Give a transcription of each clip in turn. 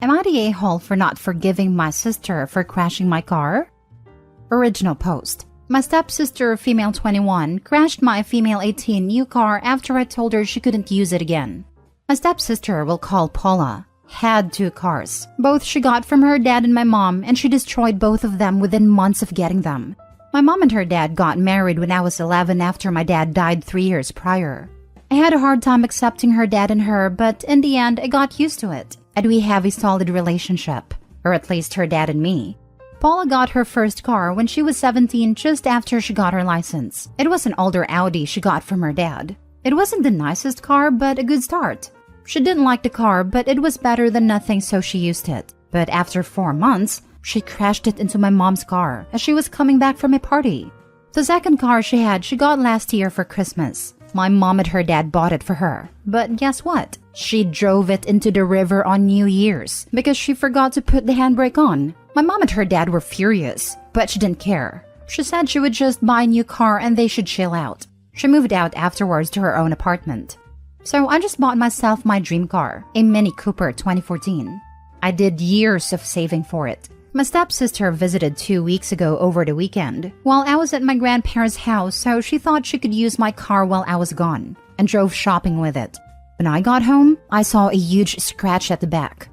Am I the a-hole for not forgiving my sister for crashing my car? Original post. My stepsister, female 21, crashed my female 18 new car after I told her she couldn't use it again. My stepsister, we'll call Paula, had 2 cars. Both she got from her dad and my mom, and she destroyed both of them within months of getting them. My mom and her dad got married when I was 11 after my dad died 3 years prior. I had a hard time accepting her dad and her, but in the end, I got used to it, and we have a solid relationship, or at least her dad and me. Paula got her first car when she was 17 just after she got her license. It was an older Audi she got from her dad. It wasn't the nicest car, but a good start. She didn't like the car, but it was better than nothing, so she used it. But after 4 months, she crashed it into my mom's car as she was coming back from a party. The second car she got last year for Christmas. My mom and her dad bought it for her. But guess what? She drove it into the river on New Year's because she forgot to put the handbrake on. My mom and her dad were furious, but she didn't care. She said she would just buy a new car and they should chill out. She moved out afterwards to her own apartment. So I just bought myself my dream car, a Mini Cooper 2014. I did years of saving for it. My stepsister visited 2 weeks ago over the weekend while I was at my grandparents' house, so she thought she could use my car while I was gone and drove shopping with it. When I got home, I saw a huge scratch at the back.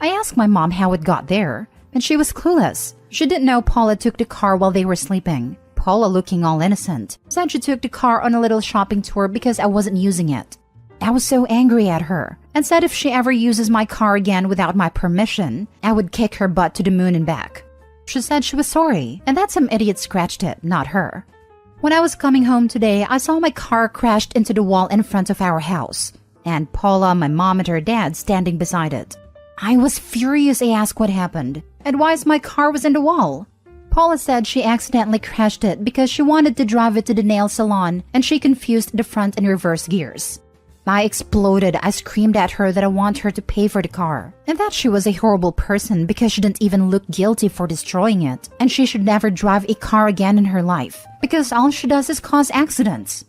I asked my mom how it got there, and she was clueless. She didn't know Paula took the car while they were sleeping. Paula, looking all innocent, said she took the car on a little shopping tour because I wasn't using it. I was so angry at her and said if she ever uses my car again without my permission, I would kick her butt to the moon and back. She said she was sorry and that some idiot scratched it, not her. When I was coming home today, I saw my car crashed into the wall in front of our house, and Paula, my mom, and her dad standing beside it. I was furious. I asked what happened and why my car was in the wall. Paula said she accidentally crashed it because she wanted to drive it to the nail salon and she confused the front and reverse gears. I exploded. I screamed at her that I want her to pay for the car and that she was a horrible person because she didn't even look guilty for destroying it, and she should never drive a car again in her life because all she does is cause accidents.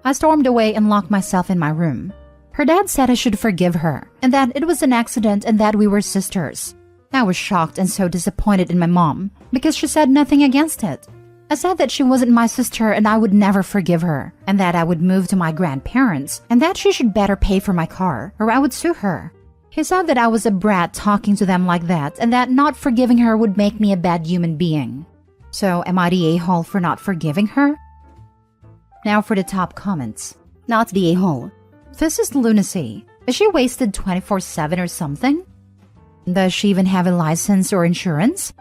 I stormed away and locked myself in my room. Her dad said I should forgive her and that it was an accident and that we were sisters. I was shocked and so disappointed in my mom because she said nothing against it. I said that she wasn't my sister and I would never forgive her, and that I would move to my grandparents, and that she should better pay for my car or I would sue her. He said that I was a brat talking to them like that and that not forgiving her would make me a bad human being. So am I the a-hole for not forgiving her? Now for the top comments. Not the a-hole. This is lunacy. Is she wasted 24/7 or something? Does she even have a license or insurance?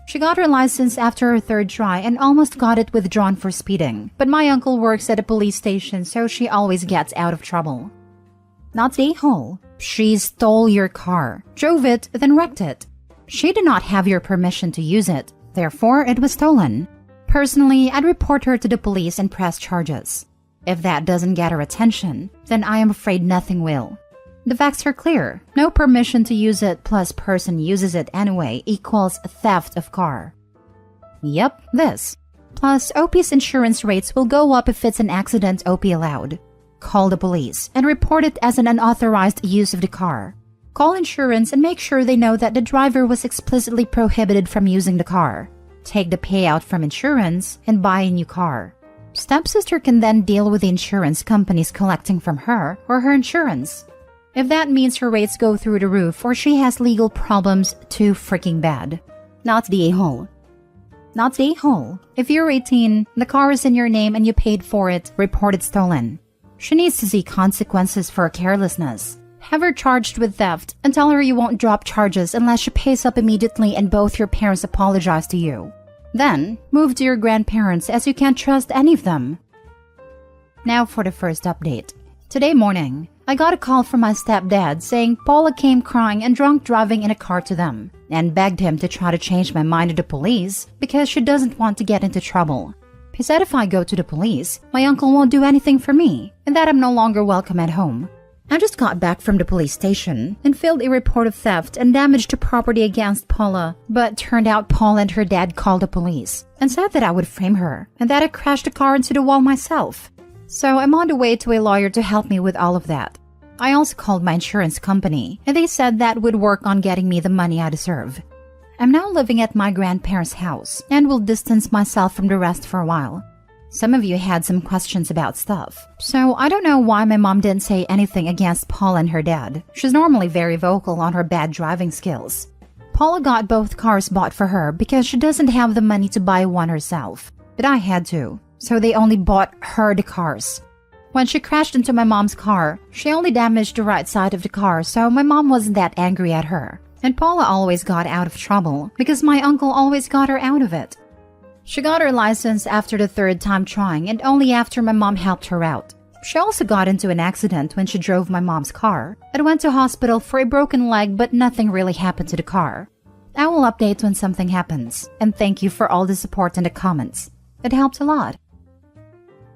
She got her license after her 3rd try and almost got it withdrawn for speeding, but my uncle works at a police station, so she always gets out of trouble. Not the a-hole. She stole your car, drove it, then wrecked it. She did not have your permission to use it, therefore it was stolen. Personally, I'd report her to the police and press charges. If that doesn't get her attention, then I am afraid nothing will. The facts are clear. No permission to use it plus person uses it anyway equals theft of car. Yep, this. Plus, OP's insurance rates will go up if it's an accident OP allowed. Call the police and report it as an unauthorized use of the car. Call insurance and make sure they know that the driver was explicitly prohibited from using the car. Take the payout from insurance and buy a new car. Stepsister can then deal with the insurance companies collecting from her or her insurance. If that means her rates go through the roof or she has legal problems, too freaking bad. Not the a-hole. Not the a-hole. If you're 18, the car is in your name and you paid for it, report it stolen. She needs to see consequences for carelessness. Have her charged with theft and tell her you won't drop charges unless she pays up immediately and both your parents apologize to you. Then, move to your grandparents as you can't trust any of them. Now for the first update. Today morning, I got a call from my stepdad saying Paula came crying and drunk driving in a car to them and begged him to try to change my mind to the police because she doesn't want to get into trouble. He said if I go to the police, my uncle won't do anything for me and that I'm no longer welcome at home. I just got back from the police station and filed a report of theft and damage to property against Paula, but turned out Paula and her dad called the police and said that I would frame her and that I crashed the car into the wall myself. So I'm on the way to a lawyer to help me with all of that. I also called my insurance company, and they said that would work on getting me the money I deserve. I'm now living at my grandparents' house and will distance myself from the rest for a while. Some of you had some questions about stuff, so I don't know why my mom didn't say anything against Paula and her dad. She's normally very vocal on her bad driving skills. Paula got both cars bought for her because she doesn't have the money to buy one herself, but I had to, so they only bought her the cars. When she crashed into my mom's car, she only damaged the right side of the car, so my mom wasn't that angry at her. And Paula always got out of trouble because my uncle always got her out of it. She got her license after the third time trying and only after my mom helped her out. She also got into an accident when she drove my mom's car and went to hospital for a broken leg, but nothing really happened to the car. I will update when something happens, and thank you for all the support in the comments. It helped a lot.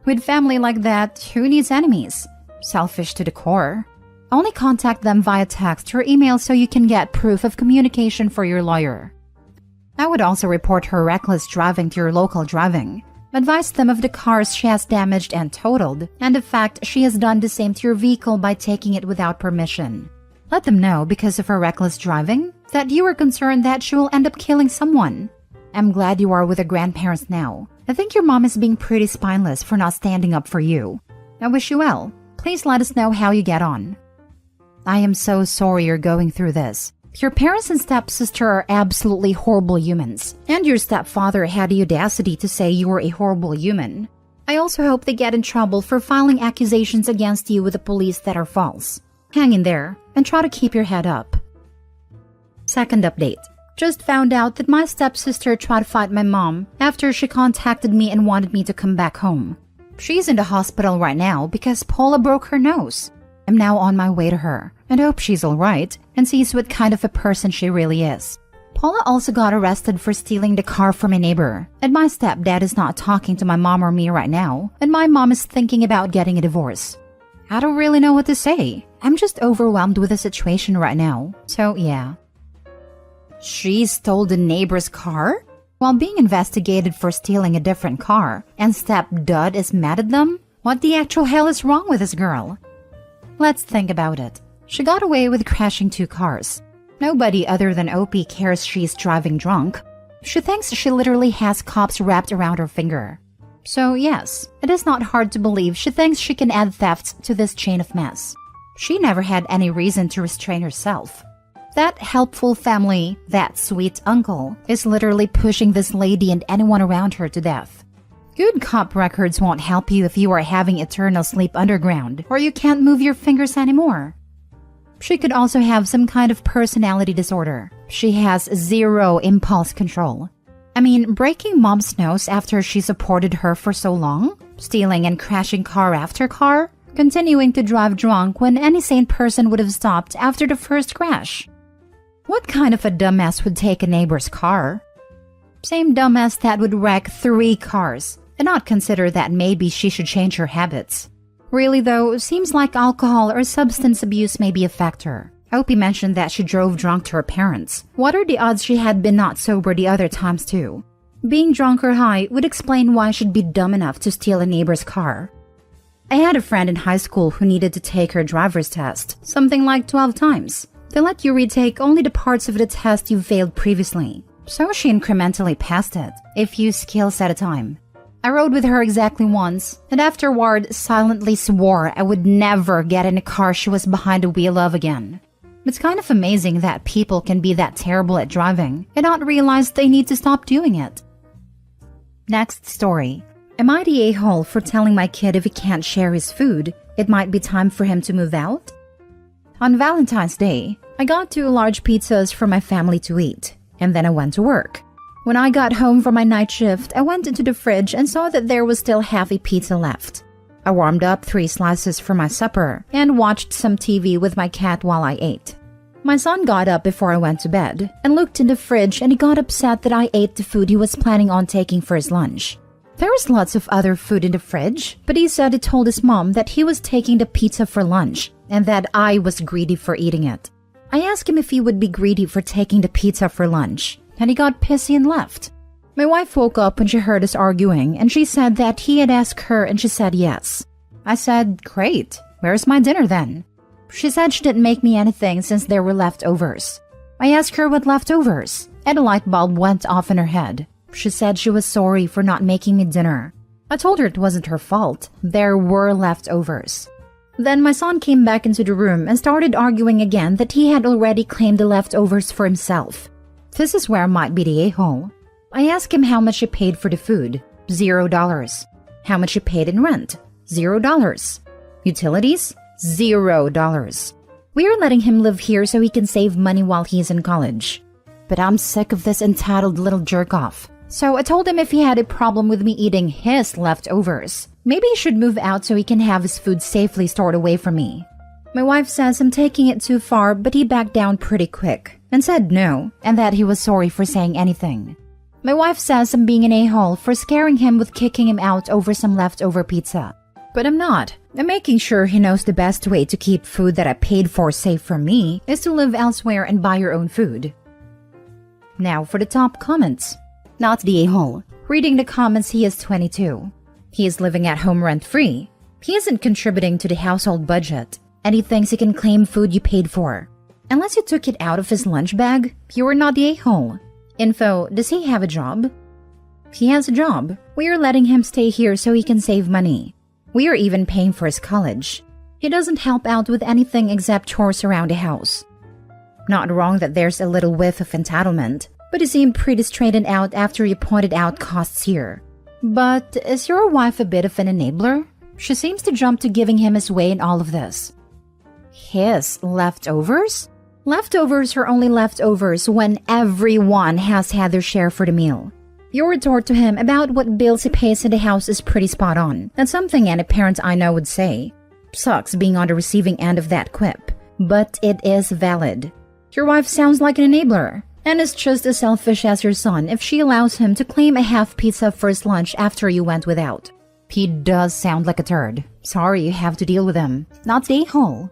With family like that, who needs enemies? Selfish to the core. Only contact them via text or email so you can get proof of communication for your lawyer. I would also report her reckless driving to your local driving. Advise them of the cars she has damaged and totaled, and the fact she has done the same to your vehicle by taking it without permission. Let them know, because of her reckless driving, that you are concerned that she will end up killing someone. I'm glad you are with her grandparents now. I think your mom is being pretty spineless for not standing up for you. I wish you well. Please let us know how you get on. I am so sorry you're going through this. Your parents and stepsister are absolutely horrible humans, and your stepfather had the audacity to say you were a horrible human. I also hope they get in trouble for filing accusations against you with the police that are false. Hang in there, and try to keep your head up. Second update. Just found out that my stepsister tried to fight my mom after she contacted me and wanted me to come back home. She's in the hospital right now because Paula broke her nose. I'm now on my way to her and hope she's alright and sees what kind of a person she really is. Paula also got arrested for stealing the car from a neighbor, and my stepdad is not talking to my mom or me right now, and my mom is thinking about getting a divorce. I don't really know what to say. I'm just overwhelmed with the situation right now, so yeah. She stole the neighbor's car? While being investigated for stealing a different car, and stepdad is mad at them? What the actual hell is wrong with this girl? Let's think about it. She got away with crashing 2 cars. Nobody other than Opie cares she's driving drunk. She thinks she literally has cops wrapped around her finger. So yes, it is not hard to believe she thinks she can add thefts to this chain of mess. She never had any reason to restrain herself. That helpful family, that sweet uncle, is literally pushing this lady and anyone around her to death. Good cop records won't help you if you are having eternal sleep underground, or you can't move your fingers anymore. She could also have some kind of personality disorder. She has 0 impulse control. I mean, breaking mom's nose after she supported her for so long? Stealing and crashing car after car? Continuing to drive drunk when any sane person would have stopped after the first crash? What kind of a dumbass would take a neighbor's car? Same dumbass that would wreck 3 cars and not consider that maybe she should change her habits. Really though, seems like alcohol or substance abuse may be a factor. Opie mentioned that she drove drunk to her parents. What are the odds she had been not sober the other times too? Being drunk or high would explain why she'd be dumb enough to steal a neighbor's car. I had a friend in high school who needed to take her driver's test, something like 12 times. They let you retake only the parts of the test you failed previously. So she incrementally passed it, a few skills at a time. I rode with her exactly once, and afterward silently swore I would never get in a car she was behind the wheel of again. It's kind of amazing that people can be that terrible at driving and not realize they need to stop doing it. Next story. Am I the a-hole for telling my kid if he can't share his food, it might be time for him to move out? On Valentine's Day, I got 2 large pizzas for my family to eat, and then I went to work. When I got home from my night shift, I went into the fridge and saw that there was still half a pizza left. I warmed up 3 slices for my supper and watched some TV with my cat while I ate. My son got up before I went to bed and looked in the fridge, and he got upset that I ate the food he was planning on taking for his lunch. There was lots of other food in the fridge, but he said he told his mom that he was taking the pizza for lunch and that I was greedy for eating it. I asked him if he would be greedy for taking the pizza for lunch, and he got pissy and left. My wife woke up when she heard us arguing, and she said that he had asked her and she said yes. I said, great, where's my dinner then? She said she didn't make me anything since there were leftovers. I asked her what leftovers, and a light bulb went off in her head. She said she was sorry for not making me dinner. I told her it wasn't her fault. There were leftovers. Then my son came back into the room and started arguing again that he had already claimed the leftovers for himself. This is where I might be the a-hole. I asked him how much he paid for the food. $0. How much he paid in rent. $0. Utilities. $0. We are letting him live here so he can save money while he's in college. But I'm sick of this entitled little jerk-off. So I told him if he had a problem with me eating his leftovers, maybe he should move out so he can have his food safely stored away from me. My wife says I'm taking it too far, but he backed down pretty quick and said no, and that he was sorry for saying anything. My wife says I'm being an a-hole for scaring him with kicking him out over some leftover pizza. But I'm not. I'm making sure he knows the best way to keep food that I paid for safe from me is to live elsewhere and buy your own food. Now for the top comments. Not the a-hole. Reading the comments, he is 22. He is living at home rent-free. He isn't contributing to the household budget, and he thinks he can claim food you paid for. Unless you took it out of his lunch bag, you are not the a-hole. Info, does he have a job? He has a job. We are letting him stay here so he can save money. We are even paying for his college. He doesn't help out with anything except chores around the house. Not wrong that there's a little whiff of entitlement, but he seemed pretty straightened out after you pointed out costs here. But is your wife a bit of an enabler? She seems to jump to giving him his way in all of this. His leftovers? Leftovers are only leftovers when everyone has had their share for the meal. Your retort to him about what bills he pays in the house is pretty spot on. That's something any parent I know would say. Sucks being on the receiving end of that quip, but it is valid. Your wife sounds like an enabler, and is just as selfish as your son if she allows him to claim a half pizza for his lunch after you went without. He does sound like a turd. Sorry you have to deal with him. Not the a-hole.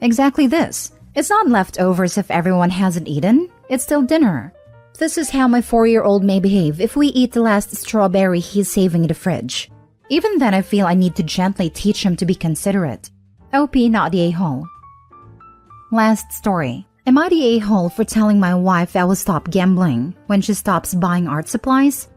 Exactly this. It's not leftovers if everyone hasn't eaten. It's still dinner. This is how my 4-year-old may behave if we eat the last strawberry he's saving in the fridge. Even then I feel I need to gently teach him to be considerate. OP, not the a-hole. Last story. Am I the a-hole for telling my wife I will stop gambling when she stops buying art supplies?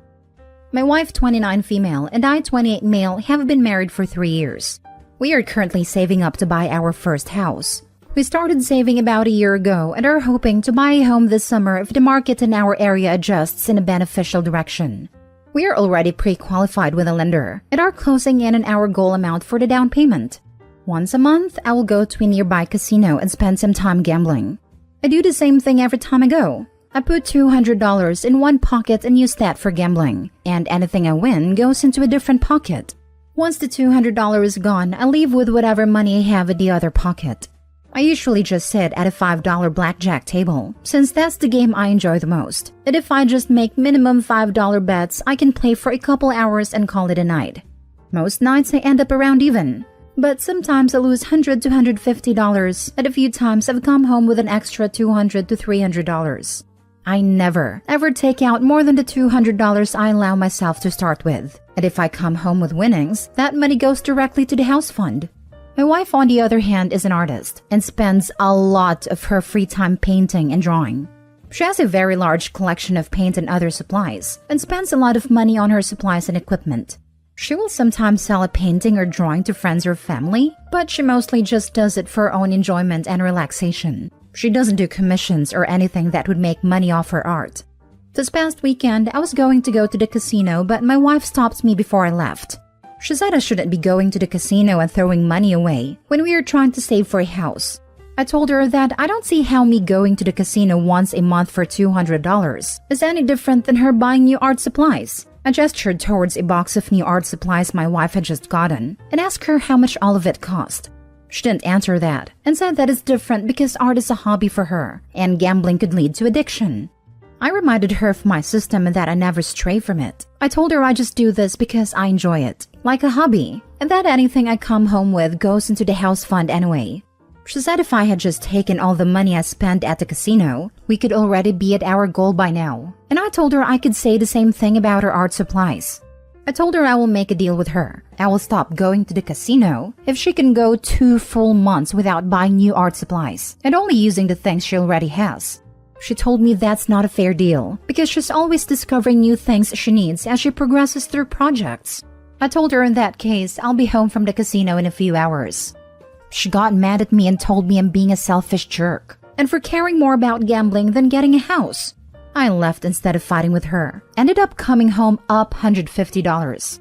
My wife, 29 female, and I, 28 male, have been married for 3 years. We are currently saving up to buy our first house. We started saving about a year ago and are hoping to buy a home this summer if the market in our area adjusts in a beneficial direction. We are already pre-qualified with a lender and are closing in on our goal amount for the down payment. Once a month, I will go to a nearby casino and spend some time gambling. I do the same thing every time I go. I put $200 in one pocket and use that for gambling, and anything I win goes into a different pocket. Once the $200 is gone, I leave with whatever money I have in the other pocket. I usually just sit at a $5 blackjack table, since that's the game I enjoy the most. And if I just make minimum $5 bets, I can play for a couple hours and call it a night. Most nights I end up around even. But sometimes I lose $100 to $150, and a few times I've come home with an extra $200 to $300. I never, ever take out more than the $200 I allow myself to start with. And if I come home with winnings, that money goes directly to the house fund. My wife, on the other hand, is an artist and spends a lot of her free time painting and drawing. She has a very large collection of paint and other supplies, and spends a lot of money on her supplies and equipment. She will sometimes sell a painting or drawing to friends or family, but she mostly just does it for her own enjoyment and relaxation. She doesn't do commissions or anything that would make money off her art. This past weekend, I was going to go to the casino, but my wife stopped me before I left. She said I shouldn't be going to the casino and throwing money away when we are trying to save for a house. I told her that I don't see how me going to the casino once a month for $200 is any different than her buying new art supplies. I gestured towards a box of new art supplies my wife had just gotten and asked her how much all of it cost. She didn't answer that and said that it's different because art is a hobby for her and gambling could lead to addiction. I reminded her of my system and that I never stray from it. I told her I just do this because I enjoy it, like a hobby, and that anything I come home with goes into the house fund anyway. She said if I had just taken all the money I spent at the casino, we could already be at our goal by now. And I told her I could say the same thing about her art supplies. I told her I will make a deal with her. I will stop going to the casino if she can go 2 full months without buying new art supplies and only using the things she already has. She told me that's not a fair deal because she's always discovering new things she needs as she progresses through projects. I told her in that case I'll be home from the casino in a few hours. She got mad at me and told me I'm being a selfish jerk and for caring more about gambling than getting a house. I left instead of fighting with her. Ended up coming home up $150.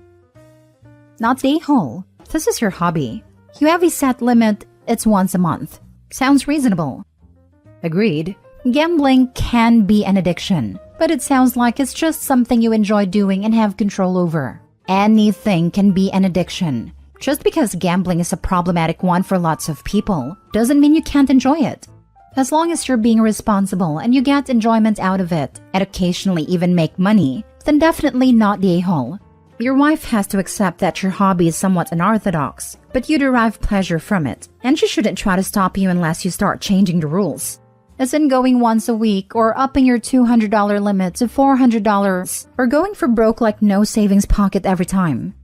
Not the a-hole. This is your hobby. You have a set limit, it's once a month. Sounds reasonable. Agreed. Gambling can be an addiction, but it sounds like it's just something you enjoy doing and have control over. Anything can be an addiction. Just because gambling is a problematic one for lots of people doesn't mean you can't enjoy it. As long as you're being responsible and you get enjoyment out of it, and occasionally even make money, then definitely not the a-hole. Your wife has to accept that your hobby is somewhat unorthodox, but you derive pleasure from it, and she shouldn't try to stop you unless you start changing the rules. As in going once a week, or upping your $200 limit to $400, or going for broke like no savings pocket every time.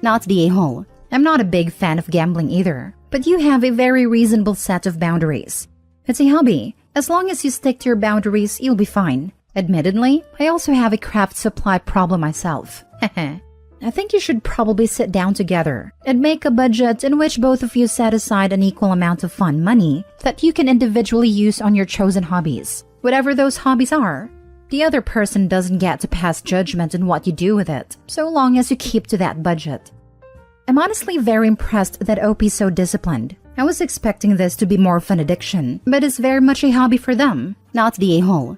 Not the a-hole. I'm not a big fan of gambling either, but you have a very reasonable set of boundaries. It's a hobby. As long as you stick to your boundaries, you'll be fine. Admittedly, I also have a craft supply problem myself. I think you should probably sit down together and make a budget in which both of you set aside an equal amount of fun money that you can individually use on your chosen hobbies. Whatever those hobbies are, the other person doesn't get to pass judgment on what you do with it, so long as you keep to that budget. I'm honestly very impressed that OP's so disciplined. I was expecting this to be more of an addiction, but it's very much a hobby for them, not the a-hole.